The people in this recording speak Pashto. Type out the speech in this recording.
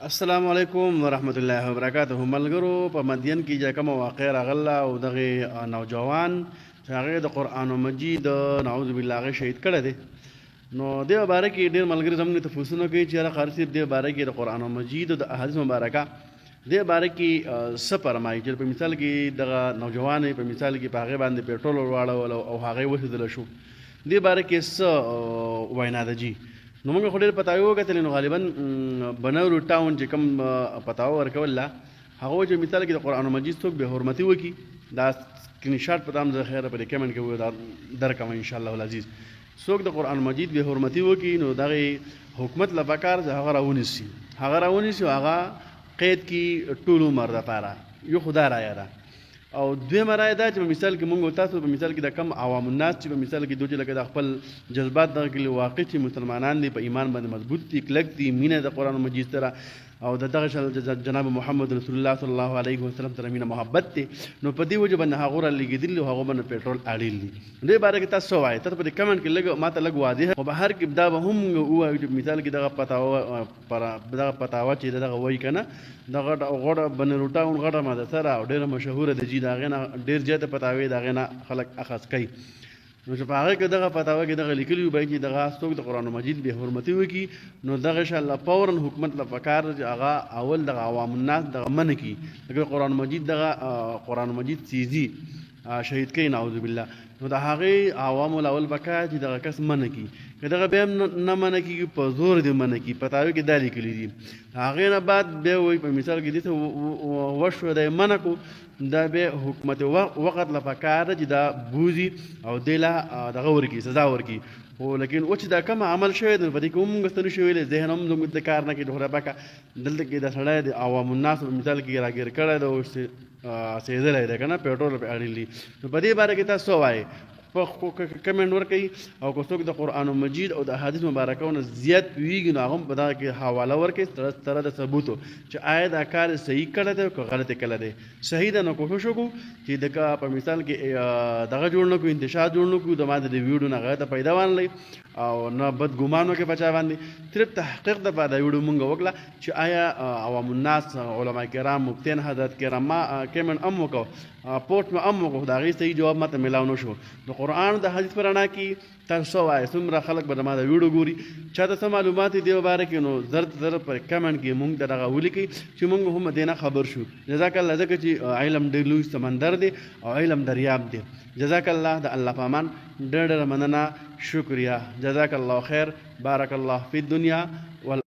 السلام علیکم ورحمت الله وبرکاته. ملګرو په مدین کې چې کوم واقع راغله او دغه نوجوان چې هغه د قرآن مجید نعوذ بالله هغه شهید کړی دی، نو دې باره کې ډېر ملګري زموږ تفصیلونه کوي چې هغه قاري صاحب دې باره کې د قرآن مجید او د احادیث مبارکه دې باره کې څه فرمایي چې په مثال کې دغه نوجوان په مثال کې په هغې باندې پیټرول ورواړول او هغې وسوځله شو، دې باره کې څه وینا ده جي؟ نو موږ خو ډېر پتاوی وکتلې، نو غالبا بنورو ټاون چې کوم پتاوه ورکوله هغه چې مثال کې د قرآن مجید څوک بې حرمتي وکړي، دا سکرین شاټ په تام زه خیره په دې کمنټ کې درکوم انشاءالله العزیز. څوک د قرآن مجید بې حرمتي وکړي نو دغې حکومت له پکار چې هغه راونیسي هغه قید کړي ټول عمر دپاره. یو خو دا رایه ده، او دویمه رایه ده چې په مثال کې مونږ تاسو په مثال کې د کم عوام الناس چې په مثال کې دوی چې لکه د خپل جذبات دغه کې واقع چې مسلمانان دي، په ایمان باندې مضبوط دي، کلک دي، مینه د قرآن مجید سره او د دغه جناب محمد رسول الله صلی الله علیه وسلم سره مینه محبت دي، نو په دې وجه باندې هغه رالیږدلي او هغه باندې پیټرول اړیل دي. دې باره کې تاسو وایئ، تاسو په دې کمنټ کې لږ ماته لږ واضح خو بهر کې دا به هم ووایو چې مثال کې دغه پتاوه چې دغه وایي که نه د غټه بنرو ټاون غټه ماده سره او ډېره مشهوره ده جي، د هغې نه ډېر زیاته پتاوې د هغې نه خلک اخذ کوي. نو چې په هغې کې دغه پتاوه کې دغه لیکلي وي چې دغه څوک د قرآن مجید بې حرمتي وکړي نو دغه انشاءالله فوراً حکومت له پکار چې هغه اول دغه عوام الناس دغه منع کړي، دغه قرآن مجید سیزي شهید کوي نعوذ بالله، نو د هغې عوامو له اول پکار چې دغه کس منع کړي. که دغه بیا هم نه منع کېږي په زور دې منع کړي، پتاوې کې دا لیکلي دي. هغې نه بعد بیا وایي په مثال کې دې ته وشوه دی منع کړو، دا بیا حکومت وقت له پکار ده چې دا بوزي او دې له دغه ورکړي سزا ورکړي. خو لیکن اوس چې دا کوم عمل شوی دی په دې کې هم موږ څه نشو ویلی، ذهن هم زموږ د کار نه کوي. خدای پاکه دلته کې دا سړی د عوام الناس په مثال کې راګیر کړی دی، اوس سېدلی دی که نه پیټرول پې اړیل دي. نو په دې باره کې تاسو څه وایئ؟ په کمنټ ورکوي، او که څوک د قرآن مجید او د احادیث مبارکونه زیات پوهېږي نو هغه هم په دغه کې حواله ورکوي سره د ثبوتو چې آیا دا کار صحیح کړی دی که غلط کړی دی. صحیح ده نو کوشش وکړو چې دغه په مثال کې دغه جوړ نه کړو، انتشار جوړ نه کړو د ما د ویډیو نه هغه ته پیدا وانلئ او نه بد ګمان وکړي په چا باندې. صرف تحقیق دپاره دا ویډیو مونږ وکړه چې آیا عوام الناس علما کرام مفتیان حضرت کرام ما کمنټ هم وکړو پوسټ مې هم وکړو، د هغې صحیح جواب ماته میلاو نه شو. د قرآن د حدیث په رڼا کې تاسو څه وایئ؟ څومره خلک به زما د ویډیو ګوري، چاته څه معلومات دي دې باره کې نو زر په کمنټ کې مونږ ته دغه ولیکئ چې مونږ هم دې نه خبر شو. جزاک الله، ځکه چې علم ډېر لوی سمندر دی او علم دریاب دی. جزاک الله، د الله په امان، ډېر ډېره مننه، شکریه، جزاک الله خیر، بارک الله فی الدنیا